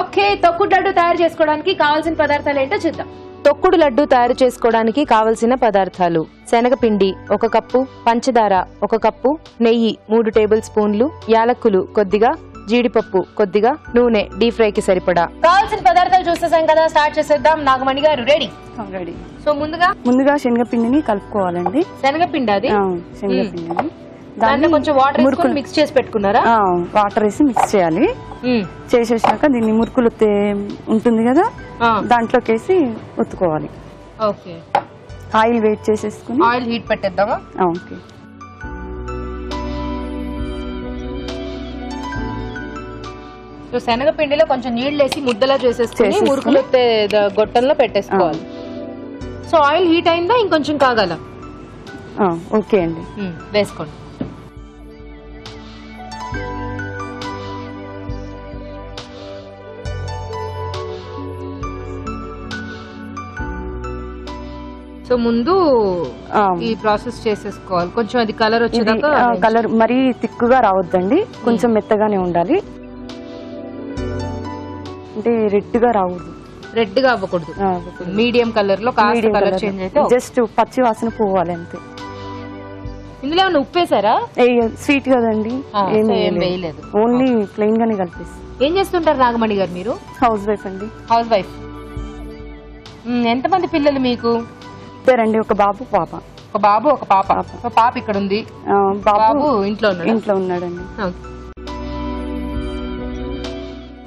Okay, తొక్కుడు లడ్డు తయారు చేసుకోవడానికి కావాల్సిన పదార్థాలు ఏంటో చూద్దాం. తొక్కుడు లడ్డు తయారు చేసుకోవడానికి కావలసిన పదార్థాలు: శనగపిండి 1 కప్పు, పంచదార 1 కప్పు, నెయ్యి 3 టేబుల్ స్పూన్లు, యాలక్కులు కొద్దిగా, జీడిపప్పు కొద్దిగా, నూనె డీప్ ఫ్రై కి సరిపడా. కావాల్సిన పదార్థాలు చూసేసాం కదా, స్టార్ట్ చేసేద్దాం. నాగమణి గారు రెడీ? రెడీ. సో ముందుగా శనగపిండిని కలుపుకోవాలండి. శనగపిండి అది శనగపిండిని దాన్ని కొంచెం వాటర్ వేసుకొని మిక్స్ చేసి పెట్టుకున్నారా? వాటర్ వేసి మిక్స్ చేయాలి. చేసేసాక దీన్ని మురుకులు ఉంటుంది కదా, దాంట్లోకి వేసి ఒత్తుకోవాలి. ఓకే, ఆయిల్ వేట్ చేసేసుకుని ఆయిల్ హీట్ పెట్టేద్దామా? ఓకే. సో శనగపిండిలో కొంచెం నీళ్లు వేసి ముద్దలా చేసేసుకుని మురుకులు గొట్టంలో పెట్టేసుకోవాలి. సో ఆయిల్ హీట్ అయిందా, ఇంకొంచెం కాగాల? ఓకే అండి, వేసుకోండి. సో ముందు ఈ ప్రాసెస్ చేసేసుకోవాలి. కొంచెం అది కలర్ వచ్చేదాకా. కలర్ మరీ తిక్కుగా రావద్దండి, కొంచెం మెత్తగానే ఉండాలి. అంటే రెడ్ గా రావద్దు, రెడ్ గా అవ్వకూడదు, మీడియం కలర్ లో కాస్త కలర్ చేంజ్ అయితే జస్ట్ పచ్చి వాసన పోవాలి అంతే. ఇందులో ఏమైనా ఉప్పు వేసారా? స్వీట్ కదండి, ఏం వేయలేదు, ఓన్లీ ప్లెయిన్ గానే కలిపేసి. ఏం చేస్తుంటారు నాగమణి గారు మీరు? హౌస్ వైఫ్ అండి. House wife. ఎంతమంది పిల్లలు మీకు? ఇద్దరండి, ఒక బాబు పాప. ఒక బాబు ఒక పాప. పాప ఇక్కడ ఉంది, బాబు ఇంట్లో ఉన్నాడండి.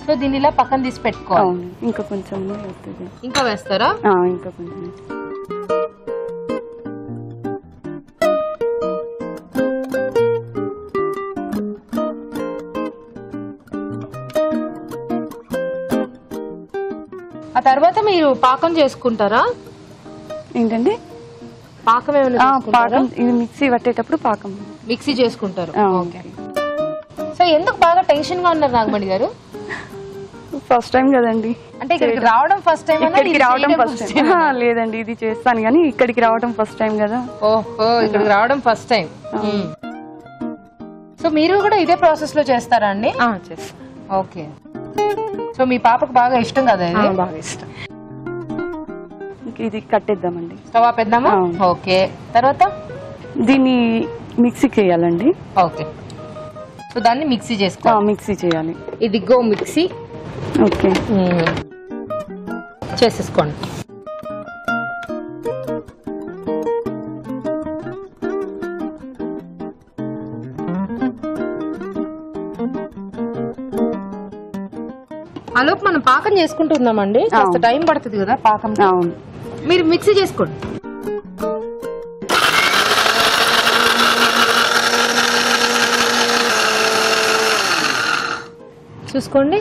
సో దీన్ని ఇలా పక్కన తీసి పెట్టుకోవాలి. ఇంకా కొంచెం ఇంకా వేస్తారా? ఇంకా కొంచెం. ఆ తర్వాత మీరు పాకం చేసుకుంటారా? ఏంటండి పాకం? ఏమైనా పాకం ఇది మిక్సీ పట్టేటప్పుడు పాకం మిక్సీ చేసుకుంటారు. సో ఎందుకు బాగా టెన్షన్ గా ఉన్నారు నాగమణి గారు? ఫస్ట్ టైం కదండి. అంటే ఇక్కడికి రావడం ఫస్ట్ టైం? లేదండి, ఇది చేస్తాను కానీ ఇక్కడికి రావడం ఫస్ట్ టైం కదా. ఓహో, ఇక్కడికి రావడం ఫస్ట్ టైం. సో మీరు కూడా ఇదే ప్రాసెస్ లో చేస్తారా అండి? చేస్తాను. ఓకే. సో మీ పాపకు బాగా ఇష్టం కదా ఇది? బాగా ఇష్టం. ఇది కట్టేద్దామండి. స్టవ్ ఆపేద్దామా? ఓకే. తర్వాత దీన్ని మిక్సీ చేయాలండి. ఓకే. సో దాన్ని మిక్సీ చేసుకోవాలి. మిక్సీ చేయాలి. ఇది గో మిక్సీ. ఓకే, చేసేసుకోండి. ఆలోపు మనం పాకం చేసుకుంటున్నామండి, కాస్త టైం పడుతుంది కదా పాకం. మీరు మిక్సీ చేసుకోండి. చూసుకోండి,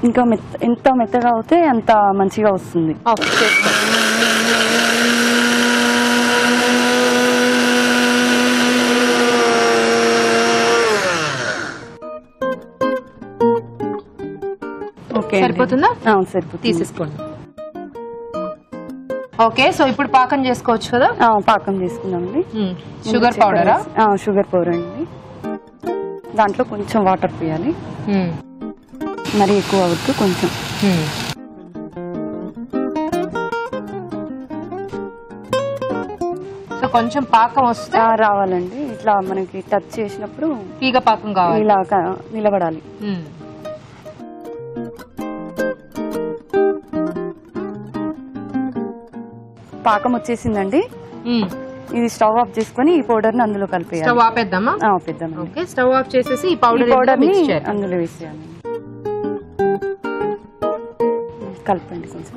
ఇంకా ఎంత మెత్తగా అవుతే అంత మంచిగా వస్తుంది. సరిపోతుందా? సరిపోతుంది, తీసేసుకోండి. ఓకే. సో ఇప్పుడు పాకం చేసుకోవచ్చు కదా? పాకం చేసుకుందామండి. షుగర్ పౌడరా? షుగర్ పౌడర్ అండి. దాంట్లో కొంచెం వాటర్ పోయాలి, మరి ఎక్కువ అవద్దు, కొంచెం. సో కొంచెం పాకం వస్తే రావాలండి, ఇట్లా మనకి టచ్ చేసినప్పుడు తీగ పాకం కావాలి, ఇలా నిలబడాలి. పాకం వచ్చేసిందండి. ఇది స్టవ్ ఆఫ్ చేసుకుని ఈ పౌడర్ ని అందులో కలిపేయాలి. స్టవ్ ఆపేద్దామా? ఆపేద్దాం. ఓకే. స్టవ్ ఆఫ్ చేసేసి ఈ పౌడర్ ని అందులో వేసేయాలి. కలపండి కొంచెం.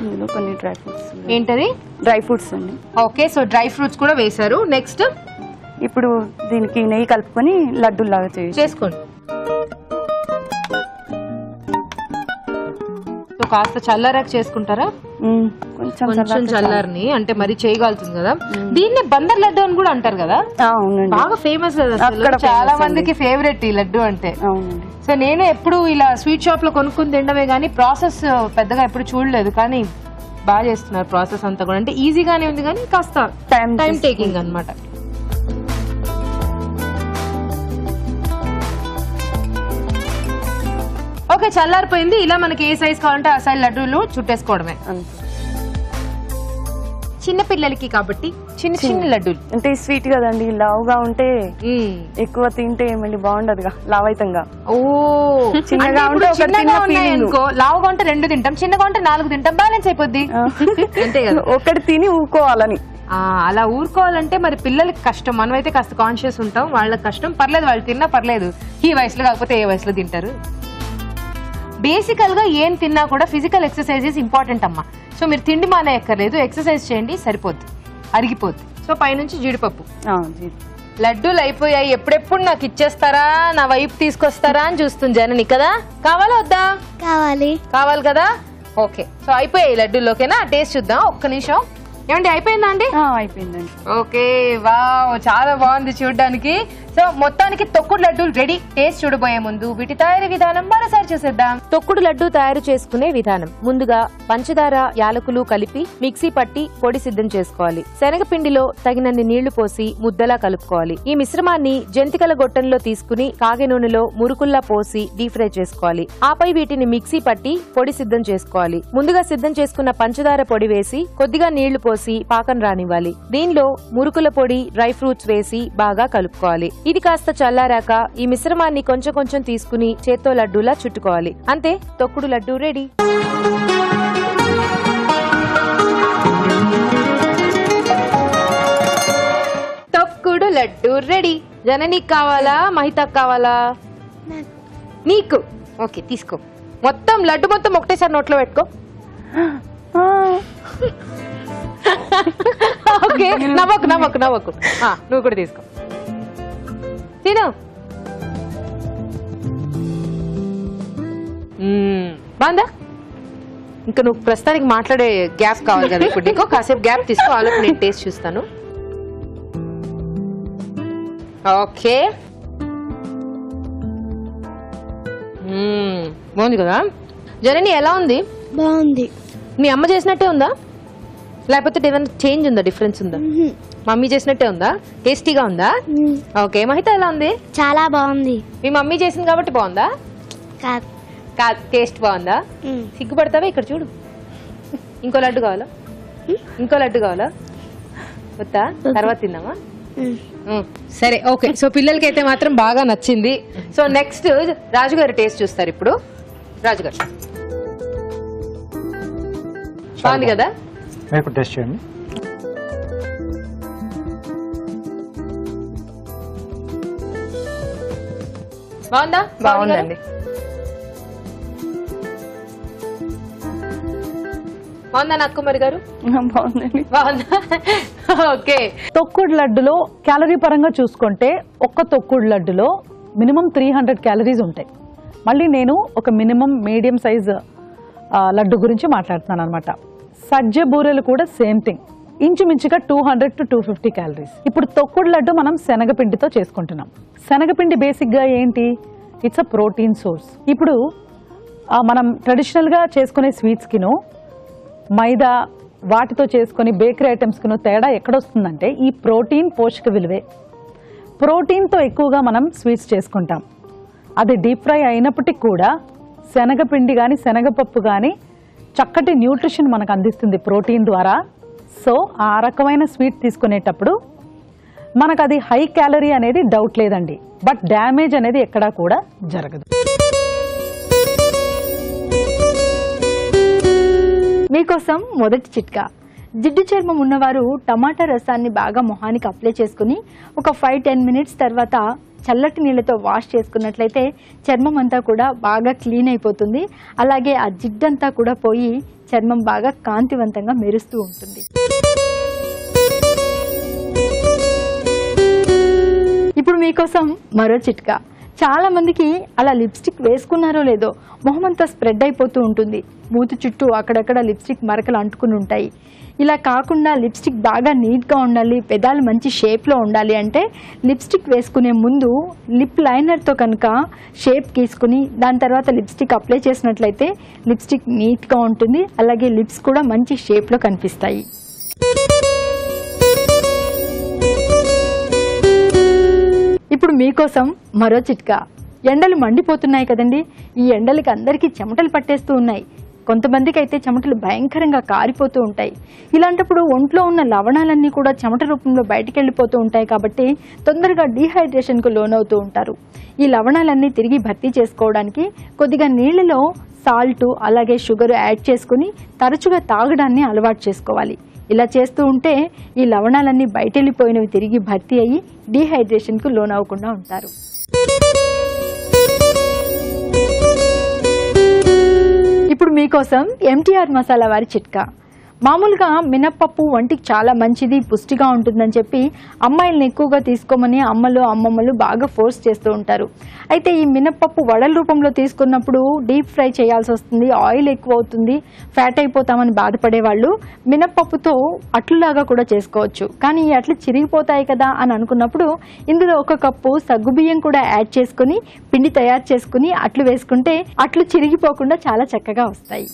ఇందులో కొన్ని డ్రై ఫ్రూట్స్. ఏంటది? డ్రై ఫ్రూట్స్ అండి. ఓకే. సో డ్రై ఫ్రూట్స్ కూడా వేశారు. నెక్స్ట్ ఇప్పుడు దీనికి నెయ్యి కలుపుకొని లడ్డూలాగా చేసుకోండి. కాస్త చల్లారాక చేసుకుంటారా? కొంచెం చల్లారని, అంటే మరి చేయగలుగుతుంది కదా. దీన్ని బందర్ లడ్డు అని కూడా అంటారు కదా, బాగా ఫేమస్ కదా, చాలా మందికి ఫేవరెట్ ఈ లడ్డు అంటే. సో నేను ఎప్పుడు ఇలా స్వీట్ షాప్ లో కొనుక్కుని తినడమే గానీ ప్రాసెస్ పెద్దగా ఎప్పుడు చూడలేదు, కానీ బాగా చేస్తున్నారు ప్రాసెస్ అంతా కూడా. అంటే ఈజీగానే ఉంది కానీ కాస్త టైం టేకింగ్ అన్నమాట. ఓకే, చల్లారిపోయింది. ఇలా మనకి ఏ సైజ్ కావాలంటే ఆ సైజ్ లడ్డూలు చుట్టేసుకోవడమే. చిన్న పిల్లలకి కాబట్టి చిన్న చిన్న లడ్డూలు అంటే స్వీట్ కదండి, లావుగా ఉంటే ఎక్కువ తింటే మళ్ళీ బాగుండదుగా, లావైతంగా. ఓ చిన్నగా ఉంటే లావుగా ఉంటే 2 తింటాం, చిన్నగా ఉంటే 4 తింటాం, బ్యాలెన్స్ అయిపోద్ది. అంతే కదా, ఒకటి తిని ఊరుకోవాలని. అలా ఊరుకోవాలంటే మరి పిల్లలకి కష్టం. మనమైతే కాస్త కాన్షియస్ ఉంటాం, వాళ్ళకి కష్టం. పర్లేదు, వాళ్ళు తిన్నా పర్లేదు. ఈ వయసులో కాకపోతే ఏ వయసులో తింటారు. బేసికల్ గా ఏం తిన్నా కూడా ఫిజికల్ ఎక్సర్సైజెస్ ఇంపార్టెంట్ అమ్మా. సో మీరు తిండి మానేయక్కర్లేదు, ఎక్సర్సైజ్ చేయండి, సరిపోద్ది, అరిగిపోద్ది. సో పైనుంచి జీడిపప్పు. లడ్డూలు అయిపోయాయి, ఎప్పుడెప్పుడు నాకు ఇచ్చేస్తారా, నా వైపు తీసుకొస్తారా అని చూస్తుంది జనని కదా. కావాలా వద్దా? కావాలి కదా. ఓకే, సో అయిపోయాయి లడ్డూలు. ఓకేనా, టేస్ట్ చూద్దాం. ఒక్క నిమిషం. ఏమండి, అయిపోయిందా అండి? అయిపోయిందండి. ఓకే, వావ్, చాలా బాగుంది చూడడానికి. సో మొత్తానికి తొక్కుడు లడ్డూలు రెడీ. టేస్ట్ చూడబోయే ముందు వీటి తయారీ విధానం మరోసారి చూసేద్దాం. తొక్కుడు లడ్డూ తయారు చేసుకునే విధానం. ముందుగా పంచదార, యాలకులు కలిపి మిక్సీ పట్టి పొడి సిద్ధం చేసుకోవాలి. శనగపిండిలో తగినన్ని నీళ్లు పోసి ముద్దలా కలుపుకోవాలి. ఈ మిశ్రమాన్ని జంతికల గొట్టంలో తీసుకుని కాగే నూనెలో మురుకుల్లా పోసి డీప్ ఫ్రై చేసుకోవాలి. ఆపై వీటిని మిక్సీ పట్టి పొడి సిద్ధం చేసుకోవాలి. ముందుగా సిద్ధం చేసుకున్న పంచదార పొడి వేసి కొద్దిగా నీళ్లు పోసి పాకం రానివ్వాలి. దీనిలో మురుకుల పొడి, డ్రై ఫ్రూట్స్ వేసి బాగా కలుపుకోవాలి. ఇది కాస్త చల్లారాక ఈ మిశ్రమాన్ని కొంచెం కొంచెం తీసుకుని చేత్తో లడ్డూలా చుట్టుకోవాలి. అంతే, తొక్కుడు లడ్డూ రెడీ. తొక్కుడు లడ్డూ రెడీ. జననీకి కావాలా, మహితకు కావాలా? నీకు. ఓకే, తీసుకో. మొత్తం లడ్డు మొత్తం ఒకటేసారి నోట్లో పెట్టుకో. ఓకే, నవ్వకు నవ్వకు నవ్వకు. నువ్వు కూడా తీసుకో, తిను. బాగుందా? ఇంకా నువ్వు ప్రస్తుతానికి మాట్లాడే గ్యాప్ కావాలి కదా ఇప్పుడు నీకు. కాసేపు గ్యాప్ తీసుకో, ఆలోపు నేను టేస్ట్ చూస్తాను. ఓకే, బాగుంది కదా. జనని ఎలా ఉంది? బాగుంది. మీ అమ్మ చేసినట్టే ఉందా, లేకపోతే ఏదైనా చేంజ్ ఉందా, డిఫరెన్స్ ఉందా? మమ్మీ చేసినట్టే ఉందా? టేస్టీగా ఉందా? ఓకే, మహిత ఎలా ఉంది? చాలా బాగుంది. మీ మమ్మీ చేసింది కాబట్టి బాగుందా? కాదు, టేస్ట్ బాగుందా? సిగ్గుపడతావా? ఇక్కడ చూడు, ఇంకో లడ్డు కావాలా? ఇంకో లడ్డు కావాలా? వద్దా? తర్వాత తిందామా? సరే, ఓకే. సో పిల్లలకి అయితే మాత్రం బాగా నచ్చింది. సో నెక్స్ట్ రాజుగారు టేస్ట్ చూస్తారు ఇప్పుడు. రాజుగారు, బాగుంది కదా? టేస్ట్ చేయండి. బాగుందా? బాగుందండి. బాగుందా నక్కుమరి గారు? బాగుందండి. బాగుందా? ఓకే. తొక్కుడు లడ్డులో క్యాలరీ పరంగా చూసుకుంటే ఒక్క తొక్కుడు లడ్డులో మినిమం 300 క్యాలరీస్ ఉంటాయి. మళ్ళీ నేను ఒక మినిమం మీడియం సైజ్ లడ్డు గురించి మాట్లాడుతున్నాను అనమాట. సజ్జ బూరెలు కూడా సేమ్ థింగ్, ఇంచుమించుగా 200 to 250 క్యాలరీస్. ఇప్పుడు తొక్కుడు లడ్డు మనం శనగపిండితో చేసుకుంటున్నాం. శనగపిండి బేసిక్గా ఏంటి? It's a protein source. ఇప్పుడు మనం ట్రెడిషనల్గా చేసుకునే స్వీట్స్కిను మైదా వాటితో చేసుకుని బేకరీ ఐటమ్స్కిను తేడా ఎక్కడొస్తుందంటే ఈ ప్రోటీన్ పోషక విలువే. ప్రోటీన్తో ఎక్కువగా మనం స్వీట్స్ చేసుకుంటాం. అది డీప్ ఫ్రై అయినప్పటికీ కూడా శనగపిండి కానీ శనగపప్పు కానీ చక్కటి న్యూట్రిషన్ మనకు అందిస్తుంది ప్రోటీన్ ద్వారా. సో ఆ రకమైన స్వీట్ తీసుకునేటప్పుడు మనకు అది హై క్యాలరీ అనేది డౌట్ లేదండి, బట్ డ్యామేజ్ అనేది ఎక్కడా కూడా జరగదు. మీకోసం మొదటి చిట్కా. జిడ్డు చర్మం ఉన్నవారు టమాటా రసాన్ని బాగా మొహానికి అప్లై చేసుకుని ఒక 5-10 మినిట్స్ తర్వాత చల్లటి నీళ్ళతో వాష్ చేసుకున్నట్లయితే చర్మం అంతా కూడా బాగా క్లీన్ అయిపోతుంది. అలాగే ఆ జిడ్డంతా కూడా పోయి చర్మం బాగా కాంతివంతంగా మెరుస్తూ ఉంటుంది. ఇప్పుడు మీకోసం మరో చిట్కా. చాలా మందికి అలా లిప్స్టిక్ వేసుకున్నారో లేదో మొహం అంతా స్ప్రెడ్ అయిపోతూ ఉంటుంది, మూతి చుట్టూ అక్కడక్కడ లిప్స్టిక్ మరకలు అంటుకుని ఉంటాయి. ఇలా కాకుండా లిప్స్టిక్ బాగా నీట్గా ఉండాలి, పెదాలు మంచి షేప్లో ఉండాలి అంటే లిప్స్టిక్ వేసుకునే ముందు లిప్ లైనర్తో కనుక షేప్ గీసుకుని దాని తర్వాత లిప్స్టిక్ అప్లై చేసినట్లయితే లిప్స్టిక్ నీట్గా ఉంటుంది, అలాగే లిప్స్ కూడా మంచి షేప్లో కనిపిస్తాయి. ఇప్పుడు మీకోసం మరో చిట్కా. ఎండలు మండిపోతున్నాయి కదండి, ఈ ఎండలకి అందరికీ చెమటలు పట్టేస్తూ ఉన్నాయి. కొంతమందికి అయితే చెమటలు భయంకరంగా కారిపోతూ ఉంటాయి. ఇలాంటప్పుడు ఒంట్లో ఉన్న లవణాలన్నీ కూడా చెమట రూపంలో బయటికి వెళ్ళిపోతూ ఉంటాయి కాబట్టి తొందరగా డీహైడ్రేషన్కు లోనవుతూ ఉంటారు. ఈ లవణాలన్నీ తిరిగి భర్తీ చేసుకోవడానికి కొద్దిగా నీళ్లలో సాల్ట్ అలాగే షుగర్ యాడ్ చేసుకుని తరచుగా తాగడాన్ని అలవాటు చేసుకోవాలి. ఇలా చేస్తూ ఉంటే ఈ లవణాలన్నీ బయట వెళ్ళిపోయినవి తిరిగి భర్తీ అయ్యి డీహైడ్రేషన్కు లోనవ్వకుండా ఉంటారు. ఇప్పుడు మీకోసం ఎంటీఆర్ మసాలా వారి చిట్కా. మామూలుగా మినప్పప్పు వంటికి చాలా మంచిది, పుష్టిగా ఉంటుందని చెప్పి అమ్మాయిలను ఎక్కువగా తీసుకోమని అమ్మలు అమ్మమ్మలు బాగా ఫోర్స్ చేస్తూ ఉంటారు. అయితే ఈ మినప్పప్పు వడల రూపంలో తీసుకున్నప్పుడు డీప్ ఫ్రై చేయాల్సి వస్తుంది, ఆయిల్ ఎక్కువ అవుతుంది, ఫ్యాట్ అయిపోతామని బాధపడే వాళ్ళు మినప్పప్పుతో అట్లులాగా కూడా చేసుకోవచ్చు. కానీ ఈ అట్లు చిరిగిపోతాయి కదా అని అనుకున్నప్పుడు ఇందులో 1 కప్పు సగ్గుబియ్యం కూడా యాడ్ చేసుకుని పిండి తయారు చేసుకుని అట్లు వేసుకుంటే అట్లు చిరిగిపోకుండా చాలా చక్కగా వస్తాయి.